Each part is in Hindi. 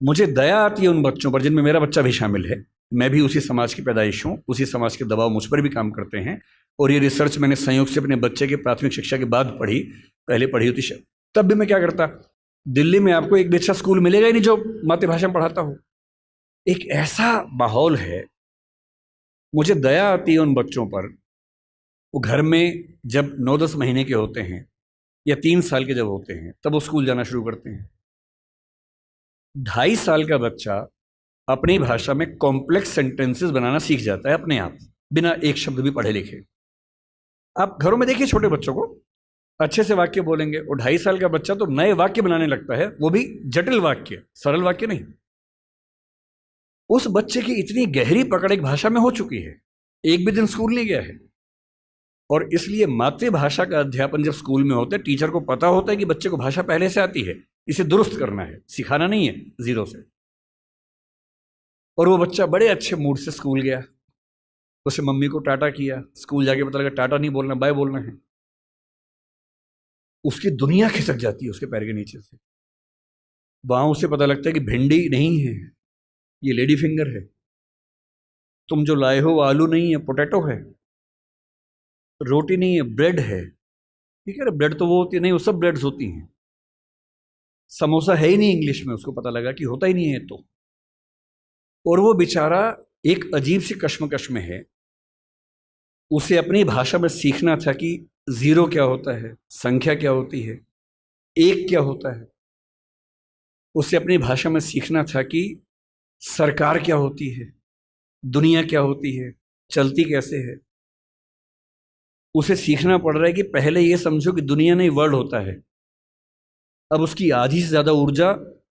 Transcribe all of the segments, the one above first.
मुझे दया आती है उन बच्चों पर जिनमें मेरा बच्चा भी शामिल है। मैं भी उसी समाज की पैदाइश हूँ, उसी समाज के दबाव मुझ पर भी काम करते हैं। और ये रिसर्च मैंने संयोग से अपने बच्चे के प्राथमिक शिक्षा के बाद पढ़ी, पहले पढ़ी होती तब भी मैं क्या करता, दिल्ली में आपको एक भी अच्छा स्कूल मिलेगा ही नहीं जो मातृभाषा में पढ़ाता हो। एक ऐसा माहौल है, मुझे दया आती है उन बच्चों पर। वो घर में जब 9-10 महीने के होते हैं या 3 साल के जब होते हैं तब वो स्कूल जाना शुरू करते हैं। 2.5 साल का बच्चा अपनी भाषा में कॉम्प्लेक्स सेंटेंसेस बनाना सीख जाता है अपने आप, बिना एक शब्द भी पढ़े लिखे। आप घरों में देखिए छोटे बच्चों को, अच्छे से वाक्य बोलेंगे। और 2.5 साल का बच्चा तो नए वाक्य बनाने लगता है, वो भी जटिल वाक्य, सरल वाक्य नहीं। उस बच्चे की इतनी गहरी पकड़ एक भाषा में हो चुकी है, एक भी दिन स्कूल नहीं गया है। और इसलिए मातृभाषा का अध्यापन जब स्कूल में होता है, टीचर को पता होता है कि बच्चे को भाषा पहले से आती है, इसे दुरुस्त करना है, सिखाना नहीं है जीरो से। और वो बच्चा बड़े अच्छे मूड से स्कूल गया, उसे मम्मी को टाटा किया, स्कूल जाके पता लगा टाटा नहीं बोलना, बाय बोलना है। उसकी दुनिया खिसक जाती है उसके पैर के नीचे से। वहां उसे पता लगता है कि भिंडी नहीं है, ये लेडी फिंगर है। तुम जो लाए हो वो आलू नहीं है, पोटैटो है। रोटी नहीं है, ब्रेड है। ठीक है, ब्रेड तो वो होती है नहीं, वो सब ब्रेड्स होती हैं। समोसा है ही नहीं इंग्लिश में, उसको पता लगा कि होता ही नहीं है तो। और वो बेचारा एक अजीब सी कश्मकश में है। उसे अपनी भाषा में सीखना था कि जीरो क्या होता है, संख्या क्या होती है, एक क्या होता है। उसे अपनी भाषा में सीखना था कि सरकार क्या होती है, दुनिया क्या होती है, चलती कैसे है। उसे सीखना पड़ रहा है कि पहले ये समझो कि दुनिया नहीं वर्ल्ड होता है। अब उसकी आधी से ज्यादा ऊर्जा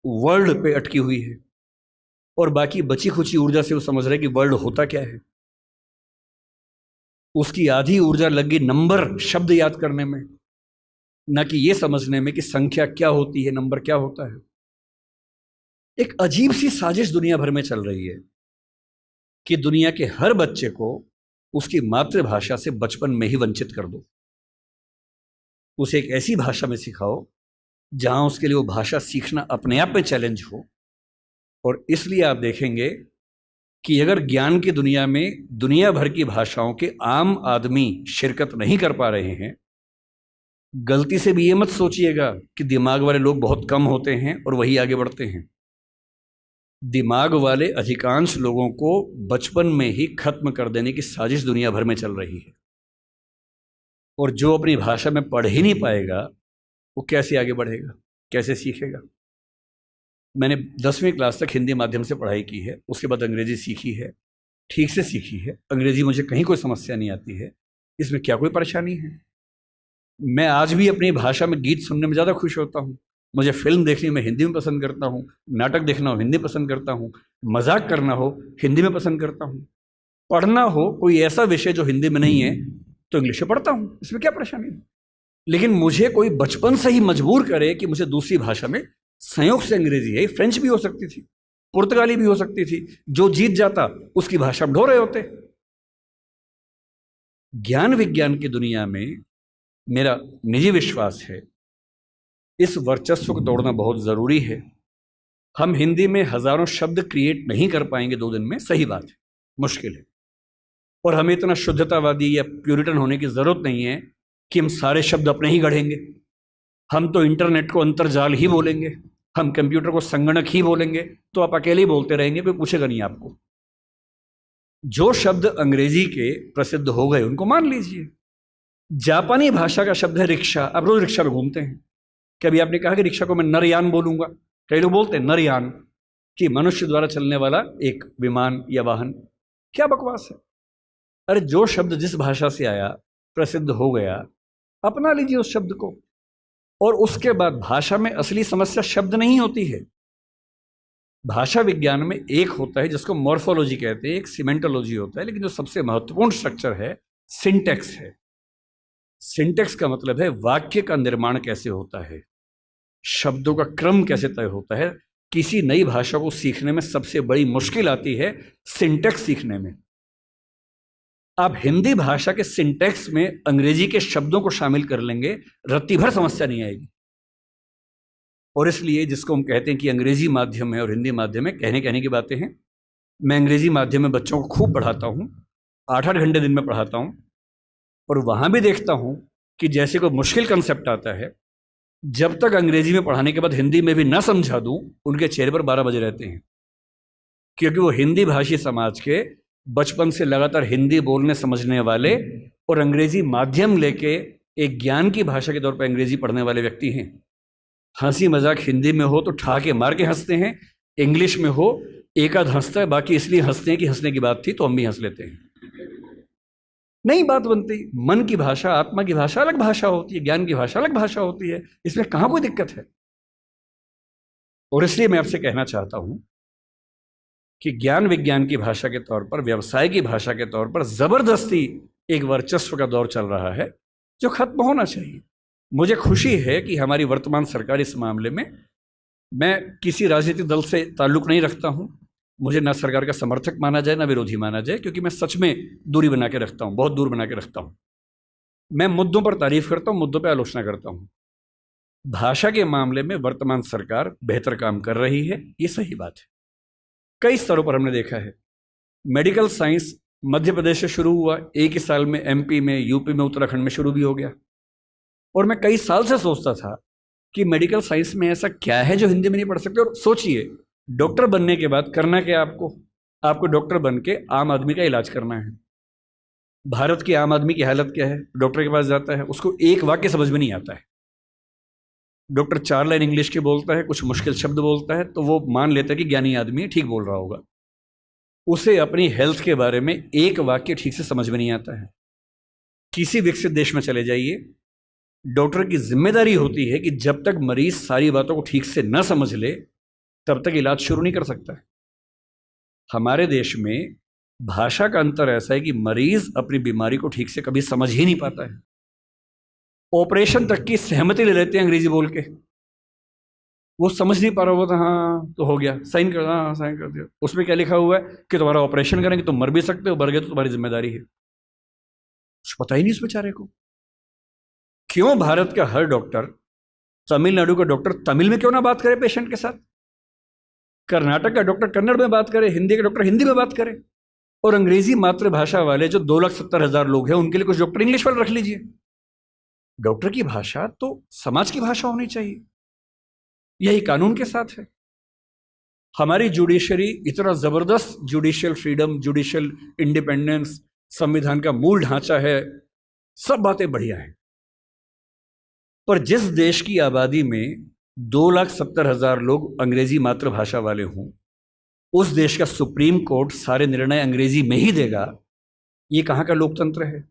वर्ल्ड पे अटकी हुई है और बाकी बची खुची ऊर्जा से वो समझ रहा है कि वर्ल्ड होता क्या है। उसकी आधी ऊर्जा लगी नंबर शब्द याद करने में, ना कि ये समझने में कि संख्या क्या होती है, नंबर क्या होता है। एक अजीब सी साजिश दुनिया भर में चल रही है कि दुनिया के हर बच्चे को उसकी मातृभाषा से बचपन में ही वंचित कर दो। उसे एक ऐसी भाषा में सिखाओ जहां उसके लिए वो भाषा सीखना अपने आप में चैलेंज हो। और इसलिए आप देखेंगे कि अगर ज्ञान की दुनिया में दुनिया भर की भाषाओं के आम आदमी शिरकत नहीं कर पा रहे हैं, गलती से भी ये मत सोचिएगा कि दिमाग वाले लोग बहुत कम होते हैं और वही आगे बढ़ते हैं। दिमाग वाले अधिकांश लोगों को बचपन में ही खत्म कर देने की साजिश दुनिया भर में चल रही है। और जो अपनी भाषा में पढ़ ही नहीं पाएगा वो कैसे आगे बढ़ेगा, कैसे सीखेगा। मैंने 10वीं क्लास तक हिंदी माध्यम से पढ़ाई की है, उसके बाद अंग्रेजी सीखी है, ठीक से सीखी है। अंग्रेजी मुझे कहीं कोई समस्या नहीं आती है, इसमें क्या कोई परेशानी है। मैं आज भी अपनी भाषा में गीत सुनने में ज़्यादा खुश होता हूँ। मुझे फिल्म देखनी मैं हिंदी में पसंद करता हूँ, नाटक देखना हो हिंदी पसंद करता हूँ, मजाक करना हो हिंदी में पसंद करता हूँ। पढ़ना हो कोई ऐसा विषय जो हिंदी में नहीं है तो इंग्लिश में पढ़ता हूँ, इसमें क्या परेशानी है। लेकिन मुझे कोई बचपन से ही मजबूर करे कि मुझे दूसरी भाषा में, संयोग से अंग्रेजी है, फ्रेंच भी हो सकती थी, पुर्तगाली भी हो सकती थी, जो जीत जाता उसकी भाषा ढो रहे होते। ज्ञान विज्ञान की दुनिया में मेरा निजी विश्वास है इस वर्चस्व को तोड़ना बहुत जरूरी है। हम हिंदी में हजारों शब्द क्रिएट नहीं कर पाएंगे 2 दिन में, सही बात है, मुश्किल है। और हमें इतना शुद्धतावादी या प्यूरिटन होने की जरूरत नहीं है कि हम सारे शब्द अपने ही गढ़ेंगे। हम तो इंटरनेट को अंतर्जाल ही बोलेंगे, हम कंप्यूटर को संगणक ही बोलेंगे, तो आप अकेले ही बोलते रहेंगे, कोई पूछेगा नहीं आपको। जो शब्द अंग्रेजी के प्रसिद्ध हो गए उनको मान लीजिए। जापानी भाषा का शब्द है रिक्शा, आप रोज रिक्शा में घूमते हैं, कभी आपने कहा कि रिक्शा को मैं नरयान बोलूंगा? कई लोग बोलते हैं नरयान, कि मनुष्य द्वारा चलने वाला एक विमान या वाहन। क्या बकवास है। अरे जो शब्द जिस भाषा से आया, प्रसिद्ध हो गया, अपना लीजिए उस शब्द को। और उसके बाद भाषा में असली समस्या शब्द नहीं होती है। भाषा विज्ञान में एक होता है जिसको मॉर्फोलॉजी कहते हैं, एक सिमेंटोलॉजी होता है, लेकिन जो सबसे महत्वपूर्ण स्ट्रक्चर है सिंटेक्स है। सिंटेक्स का मतलब है वाक्य का निर्माण कैसे होता है, शब्दों का क्रम कैसे तय होता है। किसी नई भाषा को सीखने में सबसे बड़ी मुश्किल आती है सिंटेक्स सीखने में। आप हिंदी भाषा के सिंटेक्स में अंग्रेजी के शब्दों को शामिल कर लेंगे, रत्ती भर समस्या नहीं आएगी। और इसलिए जिसको हम कहते हैं कि अंग्रेजी माध्यम है और हिंदी माध्यम है, कहने की बातें हैं। मैं अंग्रेजी माध्यम में बच्चों को खूब पढ़ाता हूँ, 8-8 घंटे दिन में पढ़ाता हूँ, और वहाँ भी देखता हूँ कि जैसे कोई मुश्किल कंसेप्ट आता है, जब तक अंग्रेजी में पढ़ाने के बाद हिंदी में भी ना समझा दूँ, उनके चेहरे पर 12 बजे रहते हैं, क्योंकि वो हिंदी भाषी समाज के बचपन से लगातार हिंदी बोलने समझने वाले और अंग्रेजी माध्यम लेके एक ज्ञान की भाषा के तौर पर अंग्रेजी पढ़ने वाले व्यक्ति हैं। हंसी मजाक हिंदी में हो तो ठहाके मार के हंसते हैं, इंग्लिश में हो एक आध हंसता है, बाकी इसलिए हंसते हैं कि हंसने की बात थी तो हम भी हंस लेते हैं। नहीं बात बनती। मन की भाषा, आत्मा की भाषा अलग भाषा होती है, ज्ञान की भाषा अलग भाषा होती है, इसमें कहाँ कोई दिक्कत है। और इसलिए मैं आपसे कहना चाहता हूं कि ज्ञान विज्ञान की भाषा के तौर पर, व्यवसाय की भाषा के तौर पर जबरदस्ती एक वर्चस्व का दौर चल रहा है जो खत्म होना चाहिए। मुझे खुशी है कि हमारी वर्तमान सरकार इस मामले में, मैं किसी राजनीतिक दल से ताल्लुक नहीं रखता हूं, मुझे ना सरकार का समर्थक माना जाए ना विरोधी माना जाए, क्योंकि मैं सच में दूरी बना के रखता हूं, बहुत दूर बना के रखता हूं। मैं मुद्दों पर तारीफ करता हूं, मुद्दों पर आलोचना करता हूं। भाषा के मामले में वर्तमान सरकार बेहतर काम कर रही है, ये सही बात है। कई स्तरों पर हमने देखा है। मेडिकल साइंस मध्य प्रदेश से शुरू हुआ, एक ही साल में एमपी में, यूपी में, उत्तराखंड में शुरू भी हो गया। और मैं कई साल से सोचता था कि मेडिकल साइंस में ऐसा क्या है जो हिंदी में नहीं पढ़ सकते। और सोचिए, डॉक्टर बनने के बाद करना क्या आपको डॉक्टर बन के आम आदमी का इलाज करना है। भारत के आम आदमी की हालत क्या है? डॉक्टर के पास जाता है, उसको एक वाक्य समझ में नहीं आता है। डॉक्टर 4 लाइन इंग्लिश की बोलता है, कुछ मुश्किल शब्द बोलता है, तो वो मान लेता है कि ज्ञानी आदमी ठीक बोल रहा होगा। उसे अपनी हेल्थ के बारे में एक वाक्य ठीक से समझ में नहीं आता है। किसी विकसित देश में चले जाइए, डॉक्टर की जिम्मेदारी होती है कि जब तक मरीज सारी बातों को ठीक से न समझ ले तब तक इलाज शुरू नहीं कर सकता है। हमारे देश में भाषा का अंतर ऐसा है कि मरीज अपनी बीमारी को ठीक से कभी समझ ही नहीं पाता है। ऑपरेशन तक की सहमति ले लेते हैं अंग्रेजी बोल के, वो समझ नहीं पा रहा होता, हाँ तो हो गया, साइन कर, हाँ साइन कर दिया। उसमें क्या लिखा हुआ है कि तुम्हारा ऑपरेशन करेंगे, तुम मर भी सकते हो, मर गए तो तुम्हारी जिम्मेदारी है। कुछ पता ही नहीं उस बेचारे को। क्यों भारत का हर डॉक्टर, तमिलनाडु का डॉक्टर तमिल में क्यों ना बात करे पेशेंट के साथ, कर्नाटक का डॉक्टर कन्नड़ में बात करे, हिंदी का डॉक्टर हिंदी में बात करे, और अंग्रेजी मातृभाषा वाले जो 2,70,000 लोग हैं उनके लिए कुछ डॉक्टर इंग्लिश वाले रख लीजिए। डॉक्टर की भाषा तो समाज की भाषा होनी चाहिए, यही कानून के साथ है। हमारी जुडिशरी इतना जबरदस्त जुडिशियल फ्रीडम, जुडिशियल इंडिपेंडेंस, संविधान का मूल ढांचा है, सब बातें बढ़िया हैं। पर जिस देश की आबादी में 2,70,000 लोग अंग्रेजी मातृभाषा वाले हों, उस देश का सुप्रीम कोर्ट सारे निर्णय अंग्रेजी में ही देगा, ये कहाँ का लोकतंत्र है?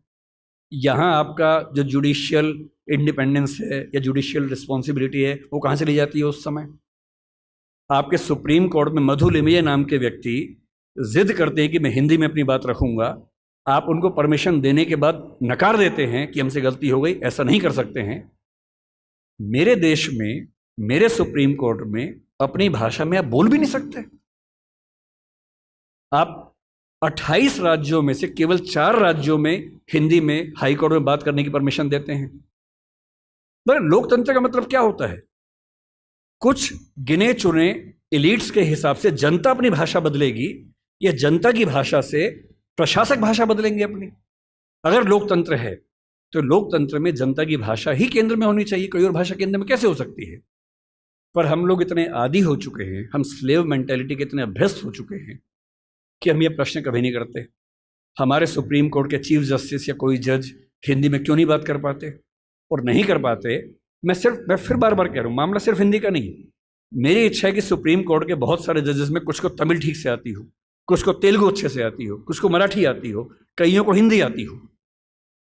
यहाँ आपका जो जुडिशियल इंडिपेंडेंस है या जुडिशियल रिस्पॉन्सिबिलिटी है वो कहाँ चली जाती है? उस समय आपके सुप्रीम कोर्ट में मधु लिमये नाम के व्यक्ति जिद करते हैं कि मैं हिंदी में अपनी बात रखूंगा, आप उनको परमिशन देने के बाद नकार देते हैं कि हमसे गलती हो गई, ऐसा नहीं कर सकते हैं। मेरे देश में, मेरे सुप्रीम कोर्ट में अपनी भाषा में आप बोल भी नहीं सकते। आप 28 राज्यों में से केवल 4 राज्यों में हिंदी में हाई कोर्ट में बात करने की परमिशन देते हैं। पर लोकतंत्र का मतलब क्या होता है? कुछ गिने चुने एलिट्स के हिसाब से जनता अपनी भाषा बदलेगी या जनता की भाषा से प्रशासक भाषा बदलेंगे अपनी? अगर लोकतंत्र है तो लोकतंत्र में जनता की भाषा ही केंद्र में होनी चाहिए, कोई और भाषा केंद्र में कैसे हो सकती है? पर हम लोग इतने आदी हो चुके हैं, हम स्लेव मेंटेलिटी के इतने अभ्यस्त हो चुके हैं कि हम ये प्रश्न कभी नहीं करते। हमारे सुप्रीम कोर्ट के चीफ जस्टिस या कोई जज हिंदी में क्यों नहीं बात कर पाते? और नहीं कर पाते, मैं फिर बार बार कह रहा हूँ, मामला सिर्फ हिंदी का नहीं। मेरी इच्छा है कि सुप्रीम कोर्ट के बहुत सारे जजेस में कुछ को तमिल ठीक से आती हो, कुछ को तेलुगु अच्छे से आती हो, कुछ को मराठी आती हो, कईयों को हिंदी आती हो।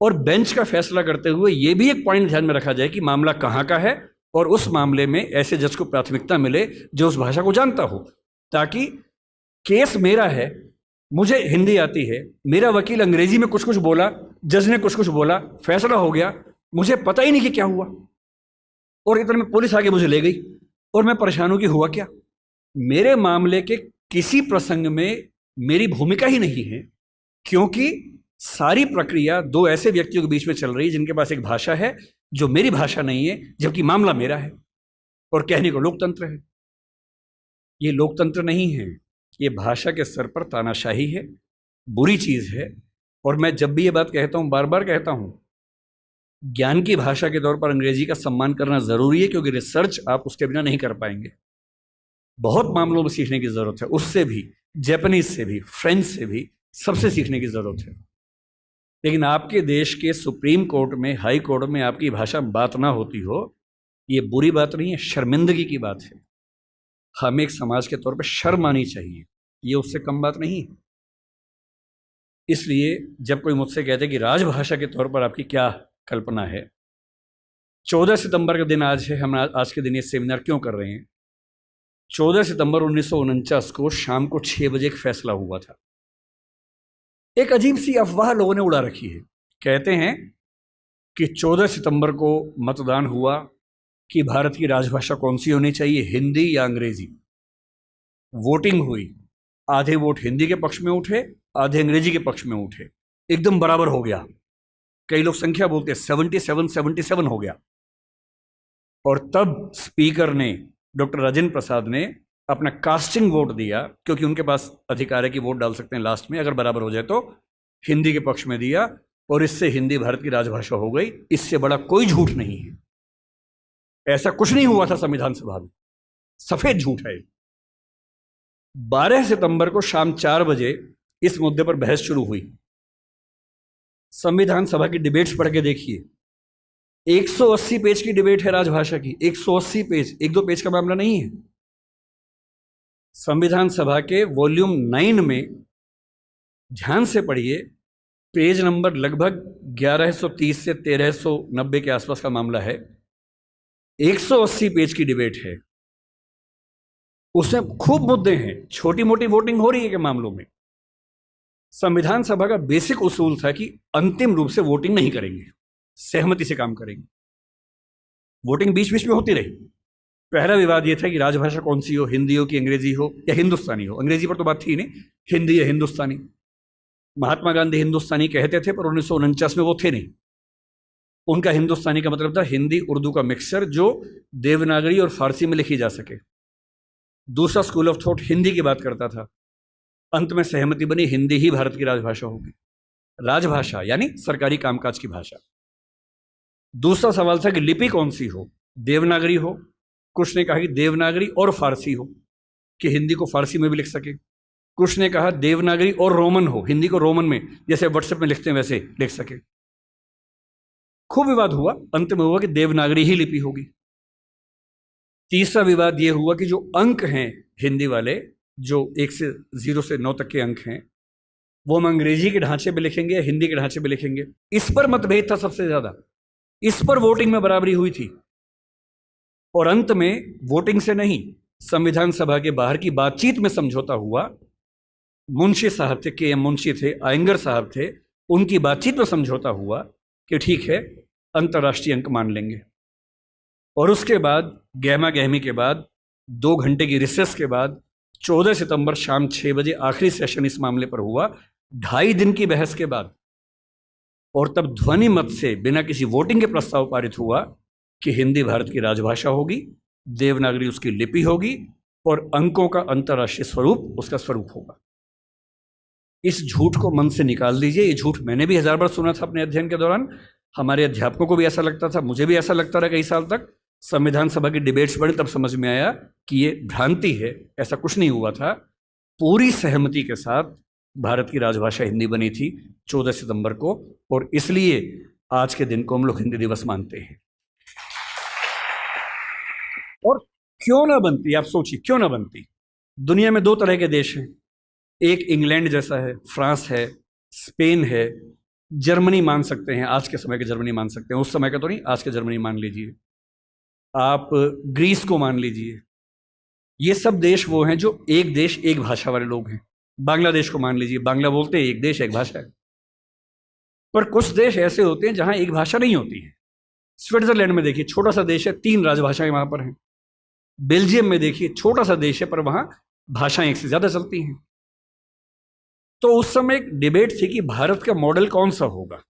और बेंच का फैसला करते हुए ये भी एक पॉइंट ध्यान में रखा जाए कि मामला कहाँ का है और उस मामले में ऐसे जज को प्राथमिकता मिले जो उस भाषा को जानता हो, ताकि केस मेरा है, मुझे हिंदी आती है, मेरा वकील अंग्रेजी में कुछ कुछ बोला, जज ने कुछ कुछ बोला, फैसला हो गया, मुझे पता ही नहीं कि क्या हुआ, और इतने में पुलिस आगे मुझे ले गई और मैं परेशान हूं कि हुआ क्या। मेरे मामले के किसी प्रसंग में मेरी भूमिका ही नहीं है, क्योंकि सारी प्रक्रिया 2 ऐसे व्यक्तियों के बीच में चल रही है जिनके पास एक भाषा है जो मेरी भाषा नहीं है, जबकि मामला मेरा है। और कहने को लोकतंत्र है। ये लोकतंत्र नहीं है, ये भाषा के स्तर पर तानाशाही है, बुरी चीज है। और मैं जब भी ये बात कहता हूं, बार बार कहता हूं, ज्ञान की भाषा के तौर पर अंग्रेजी का सम्मान करना जरूरी है, क्योंकि रिसर्च आप उसके बिना नहीं कर पाएंगे। बहुत मामलों में सीखने की जरूरत है, उससे भी, जापानीज से भी, फ्रेंच से भी, सबसे सीखने की जरूरत है। लेकिन आपके देश के सुप्रीम कोर्ट में, हाई कोर्ट में आपकी भाषा में बात ना होती हो, ये बुरी बात नहीं है, शर्मिंदगी की बात है। हमें एक समाज के तौर पर शर्म आनी चाहिए, ये उससे कम बात नहीं है। इसलिए जब कोई मुझसे कहते कि राजभाषा के तौर पर आपकी क्या कल्पना है, 14 सितंबर का दिन आज है, हम आज के दिन ये सेमिनार क्यों कर रहे हैं? 14 सितंबर 1949 को शाम को 6 बजे एक फैसला हुआ था। एक अजीब सी अफवाह लोगों ने उड़ा रखी है। कहते हैं कि 14 सितंबर को मतदान हुआ कि भारत की राजभाषा कौन सी होनी चाहिए, हिंदी या अंग्रेजी। वोटिंग हुई, आधे वोट हिंदी के पक्ष में उठे, आधे अंग्रेजी के पक्ष में उठे, एकदम बराबर हो गया। कई लोग संख्या बोलते हैं, 77 हो गया। और तब स्पीकर ने, डॉक्टर राजेंद्र प्रसाद ने अपना कास्टिंग वोट दिया, क्योंकि उनके पास अधिकार है कि वोट डाल सकते हैं लास्ट में, अगर बराबर हो जाए तो, हिंदी के पक्ष में दिया, और इससे हिंदी भारत की राजभाषा हो गई। इससे बड़ा कोई झूठ नहीं है। ऐसा कुछ नहीं हुआ था संविधान सभा में, सफेद झूठ है। 12 सितंबर को शाम 4 बजे इस मुद्दे पर बहस शुरू हुई। संविधान सभा की डिबेट्स पढ़ के देखिए, 180 पेज की डिबेट है राजभाषा की, 180 पेज, 1-2 पेज का मामला नहीं है। संविधान सभा के वॉल्यूम 9 में ध्यान से पढ़िए, पेज नंबर लगभग 1130 से 1390 के आसपास का मामला है। 180 पेज की डिबेट है, उसमें खूब मुद्दे हैं, छोटी मोटी वोटिंग हो रही है के मामलों में। संविधान सभा का बेसिक उसूल था कि अंतिम रूप से वोटिंग नहीं करेंगे, सहमति से काम करेंगे। वोटिंग बीच बीच में होती रही। पहला विवाद यह था कि राजभाषा कौन सी हो, हिंदी हो कि अंग्रेजी हो या हिंदुस्तानी हो। अंग्रेजी पर तो बात थी नहीं, हिंदी या हिंदुस्तानी। महात्मा गांधी हिंदुस्तानी कहते थे, पर 1949 में वो थे नहीं। उनका हिंदुस्तानी का मतलब था हिंदी उर्दू का मिक्सचर, जो देवनागरी और फारसी में लिखी जा सके। दूसरा स्कूल ऑफ थॉट हिंदी की बात करता था। अंत में सहमति बनी, हिंदी ही भारत की राजभाषा होगी। राजभाषा यानी सरकारी कामकाज की भाषा। दूसरा सवाल था कि लिपि कौन सी हो, देवनागरी हो, कुछ ने कहा कि देवनागरी और फारसी हो, कि हिंदी को फारसी में भी लिख सके। कुछ ने कहा देवनागरी और रोमन हो, हिंदी को रोमन में, जैसे व्हाट्सएप में लिखते हैं वैसे लिख सके। खूब विवाद हुआ, अंत में हुआ कि देवनागरी ही लिपि होगी। तीसरा विवाद यह हुआ कि जो अंक हैं हिंदी वाले, जो 1 से 0 से 9 तक के अंक हैं, वो हम अंग्रेजी के ढांचे में लिखेंगे या हिंदी के ढांचे में लिखेंगे। इस पर मतभेद था सबसे ज्यादा, इस पर वोटिंग में बराबरी हुई थी। और अंत में वोटिंग से नहीं, संविधान सभा के बाहर की बातचीत में समझौता हुआ। मुंशी साहब थे, के एम मुंशी थे, आयंगर साहब थे, उनकी बातचीत में समझौता हुआ कि ठीक है, अंतर्राष्ट्रीय अंक मान लेंगे। और उसके बाद गहमा गहमी के बाद, 2 घंटे की रिसेस के बाद, 14 सितंबर शाम 6 बजे आखिरी सेशन इस मामले पर हुआ, 2.5 दिन की बहस के बाद। और तब ध्वनि मत से, बिना किसी वोटिंग के प्रस्ताव पारित हुआ कि हिंदी भारत की राजभाषा होगी, देवनागरी उसकी लिपि होगी, और अंकों का अंतर्राष्ट्रीय स्वरूप उसका स्वरूप होगा। इस झूठ को मन से निकाल दीजिए। ये झूठ मैंने भी 1000 बार सुना था अपने अध्ययन के दौरान, हमारे अध्यापकों को भी ऐसा लगता था, मुझे भी ऐसा लगता रहा कई साल तक। संविधान सभा की डिबेट्स बढ़ी तब समझ में आया कि ये भ्रांति है, ऐसा कुछ नहीं हुआ था। पूरी सहमति के साथ भारत की राजभाषा हिंदी बनी थी 14 सितंबर को, और इसलिए आज के दिन को हम लोग हिंदी दिवस मानते हैं। और क्यों ना बनती, आप सोचिए क्यों ना बनती। दुनिया में 2 तरह के देश हैं, एक इंग्लैंड जैसा है, फ्रांस है, स्पेन है, जर्मनी मान सकते हैं, आज के समय के जर्मनी मान सकते हैं, उस समय का तो नहीं, आज के जर्मनी मान लीजिए, आप ग्रीस को मान लीजिए। ये सब देश वो हैं जो एक देश एक भाषा वाले लोग हैं। बांग्लादेश को मान लीजिए, बांग्ला बोलते हैं, एक देश एक भाषा है। पर कुछ देश ऐसे होते हैं जहां एक भाषा नहीं होती है। स्विट्जरलैंड में देखिए, छोटा सा देश है, 3 राजभाषाएं वहां पर हैं। बेल्जियम में देखिए, छोटा सा देश है, पर वहां भाषाएं 1 से ज्यादा चलती हैं। तो उस समय एक डिबेट थी कि भारत का मॉडल कौन सा होगा।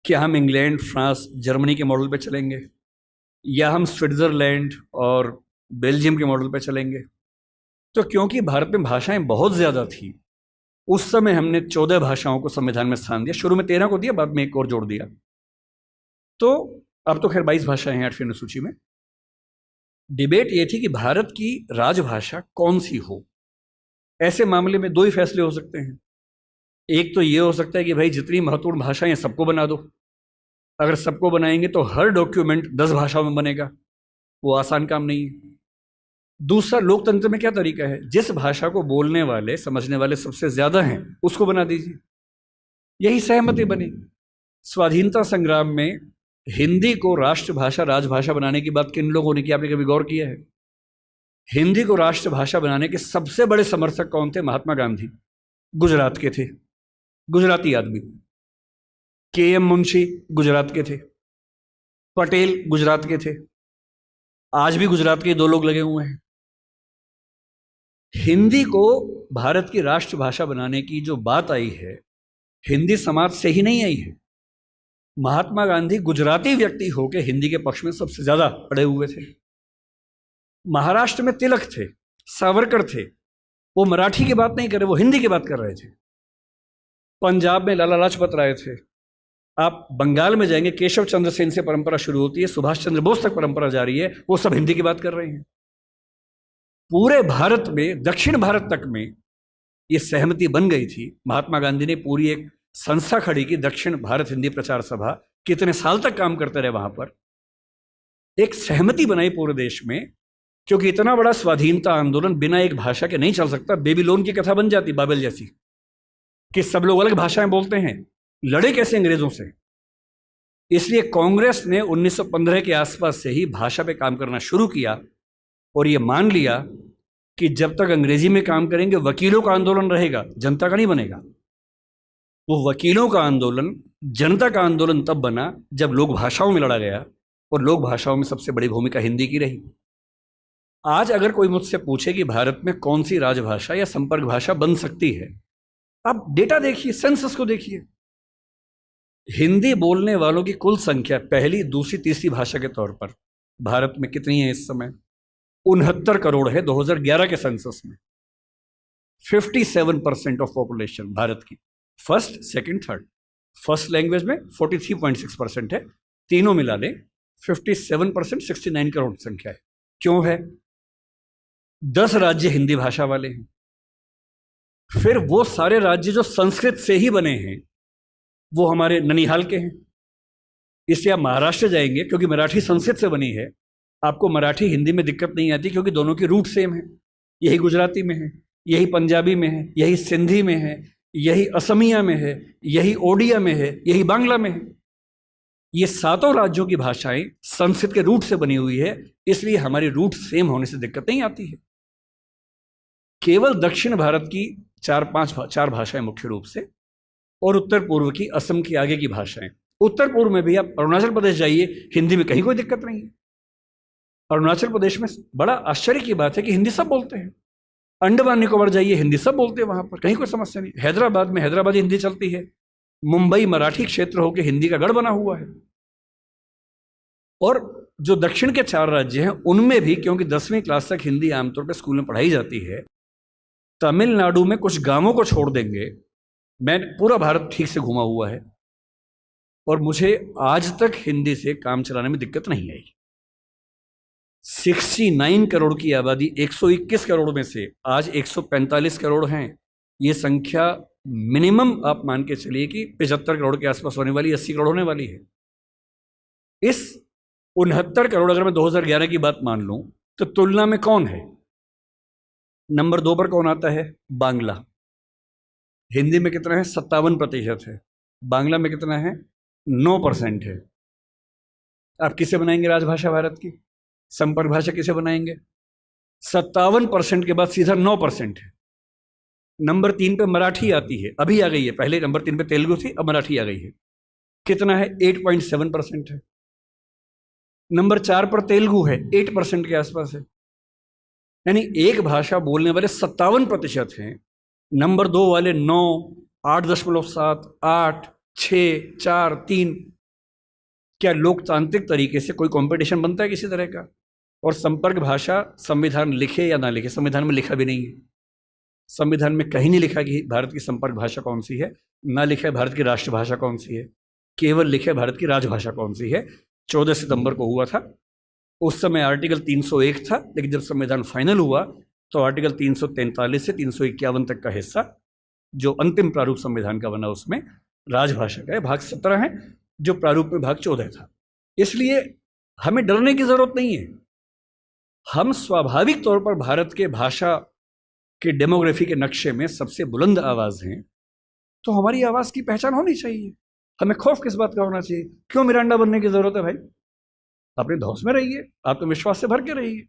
क्या हम इंग्लैंड, फ्रांस, जर्मनी के मॉडल पे चलेंगे, या हम स्विट्ज़रलैंड और बेल्जियम के मॉडल पर चलेंगे? तो क्योंकि भारत में भाषाएं बहुत ज़्यादा थी, उस समय हमने 14 भाषाओं को संविधान में स्थान दिया। शुरू में 13 को दिया, बाद में एक और जोड़ दिया। तो अब तो खैर 22 भाषाएं हैं 8वीं अनुसूची में। डिबेट ये थी कि भारत की राजभाषा कौन सी हो। ऐसे मामले में दो ही फैसले हो सकते हैं। एक तो ये हो सकता है कि भाई जितनी महत्वपूर्ण भाषाएं हैं सबको बना दो। अगर सबको बनाएंगे तो हर डॉक्यूमेंट 10 भाषाओं में बनेगा, वो आसान काम नहीं है। दूसरा, लोकतंत्र में क्या तरीका है, जिस भाषा को बोलने वाले समझने वाले सबसे ज्यादा हैं उसको बना दीजिए। यही सहमति बनी। स्वाधीनता संग्राम में हिंदी को राष्ट्रभाषा राजभाषा बनाने की बात किन लोगों ने की, आपने कभी गौर किया है? हिंदी को राष्ट्रभाषा बनाने के सबसे बड़े समर्थक कौन थे? महात्मा गांधी, गुजरात के थे, गुजराती आदमी। के.एम. मुंशी गुजरात के थे, पटेल गुजरात के थे, आज भी गुजरात के दो लोग लगे हुए हैं। हिंदी को भारत की राष्ट्रभाषा बनाने की जो बात आई है, हिंदी समाज से ही नहीं आई है। महात्मा गांधी गुजराती व्यक्ति होकर हिंदी के पक्ष में सबसे ज्यादा अड़े हुए थे। महाराष्ट्र में तिलक थे, सावरकर थे, वो मराठी की बात नहीं कर रहे, वो हिंदी की बात कर रहे थे। पंजाब में लाला लाजपत राय थे। आप बंगाल में जाएंगे, केशव चंद्र सेन से परंपरा शुरू होती है, सुभाष चंद्र बोस तक परंपरा जारी है, वो सब हिंदी की बात कर रहे हैं। पूरे भारत में, दक्षिण भारत तक में ये सहमति बन गई थी। महात्मा गांधी ने पूरी एक संस्था खड़ी की, दक्षिण भारत हिंदी प्रचार सभा। कितने साल तक काम करते रहे वहां पर। एक सहमति बनाई पूरे देश में, क्योंकि इतना बड़ा स्वाधीनता आंदोलन बिना एक भाषा के नहीं चल सकता। बेबीलोन की कथा बन जाती, बाबेल जैसी, कि सब लोग अलग भाषाएं बोलते हैं, लड़े कैसे अंग्रेजों से। इसलिए कांग्रेस ने 1915 के आसपास से ही भाषा पे काम करना शुरू किया और ये मान लिया कि जब तक अंग्रेजी में काम करेंगे वकीलों का आंदोलन रहेगा, जनता का नहीं बनेगा। वो वकीलों का आंदोलन जनता का आंदोलन तब बना जब लोक भाषाओं में लड़ा गया, और लोक भाषाओं में सबसे बड़ी भूमिका हिंदी की रही। आज अगर कोई मुझसे पूछे कि भारत में कौन सी राजभाषा या संपर्क भाषा बन सकती है, आप डेटा देखिए, सेंसस को देखिए। हिंदी बोलने वालों की कुल संख्या पहली, दूसरी, तीसरी भाषा के तौर पर भारत में कितनी है इस समय? 69 करोड़ है 2011 के सेंसस में। 57% ऑफ पॉपुलेशन भारत की, first, second, third. First language में 43.6% है, तीनों मिला लें 57%, 69 करोड़ संख्या है। क्यों है? 10 राज्य हिंदी भाषा वाले हैं। फिर वो सारे राज्य जो संस्कृत से ही बने हैं, वो हमारे ननिहाल के हैं। इसलिए आप महाराष्ट्र जाएंगे, क्योंकि मराठी संस्कृत से बनी है, आपको मराठी हिंदी में दिक्कत नहीं आती, क्योंकि दोनों की रूट सेम है। यही गुजराती में है, यही पंजाबी में है, यही सिंधी में है, यही असमिया में है, यही ओडिया में है, यही बांग्ला में है। ये सातों राज्यों की भाषाएं संस्कृत के रूट से बनी हुई है, इसलिए हमारी रूट सेम होने से दिक्कत नहीं आती है। केवल दक्षिण भारत की चार भाषाएं मुख्य रूप से, और उत्तर पूर्व की, असम की आगे की भाषाएं। उत्तर पूर्व में भी आप अरुणाचल प्रदेश जाइए, हिंदी में कहीं कोई दिक्कत नहीं है। अरुणाचल प्रदेश में बड़ा आश्चर्य की बात है कि हिंदी सब बोलते हैं। अंडमान निकोबार जाइए, हिंदी सब बोलते हैं, वहां पर कहीं कोई समस्या नहीं। हैदराबाद में हैदराबादी हिंदी चलती है। मुंबई मराठी क्षेत्र होकर हिंदी का गढ़ बना हुआ है। और जो दक्षिण के 4 राज्य हैं उनमें भी, क्योंकि 10वीं क्लास तक हिंदी आमतौर पर स्कूल में पढ़ाई जाती है, तमिलनाडु में कुछ गांवों को छोड़ देंगे, मैं पूरा भारत ठीक से घुमा हुआ है, और मुझे आज तक हिंदी से काम चलाने में दिक्कत नहीं आई। 69 करोड़ की आबादी 121 करोड़ में से आज 145 करोड़ हैं। ये संख्या मिनिमम आप मान के चलिए कि 75 करोड़ के आसपास होने वाली, 80 करोड़ होने वाली है। इस 69 करोड़ अगर मैं 2011 की बात मान लूं, तो तुलना में कौन है? नंबर 2 पर कौन आता है? बांग्ला। हिंदी में कितना है? 57% है। बांग्ला में कितना है? 9% है। आप किसे बनाएंगे राजभाषा भारत की? संपर्क भाषा किसे बनाएंगे? 57% के बाद सीधा 9% है। नंबर 3 पे मराठी आती है, अभी आ गई है। पहले नंबर 3 पे तेलुगु थी, अब मराठी आ गई है। कितना है? 8.7% है। नंबर 4 पर तेलुगु है, 8% के आसपास है। यानी एक भाषा बोलने वाले 57% हैं। नंबर 2 वाले 9, 8.7, 8, 6, 4, 3। क्या लोकतांत्रिक तरीके से कोई कंपटीशन बनता है किसी तरह का? और संपर्क भाषा संविधान लिखे या ना लिखे, संविधान में लिखा भी नहीं है। संविधान में कहीं नहीं लिखा कि भारत की संपर्क भाषा कौन सी है, ना लिखा है भारत की राष्ट्रभाषा कौन सी है, केवल लिखे भारत की राजभाषा कौन सी है। 14 सितंबर को हुआ था, उस समय आर्टिकल 301 था, लेकिन जब संविधान फाइनल हुआ तो आर्टिकल 343 से 351 तक का हिस्सा जो अंतिम प्रारूप संविधान का बना उसमें राजभाषा का है। भाग 17 है, जो प्रारूप में भाग 14 था। इसलिए हमें डरने की जरूरत नहीं है। हम स्वाभाविक तौर पर भारत के भाषा के डेमोग्राफी के नक्शे में सबसे बुलंद आवाज हैं, तो हमारी आवाज की पहचान होनी चाहिए। हमें खौफ किस बात का होना चाहिए? क्यों मिरांडा बनने की जरूरत है भाई? अपने धौस में रहिए, आत्मविश्वास से भर के रहिए।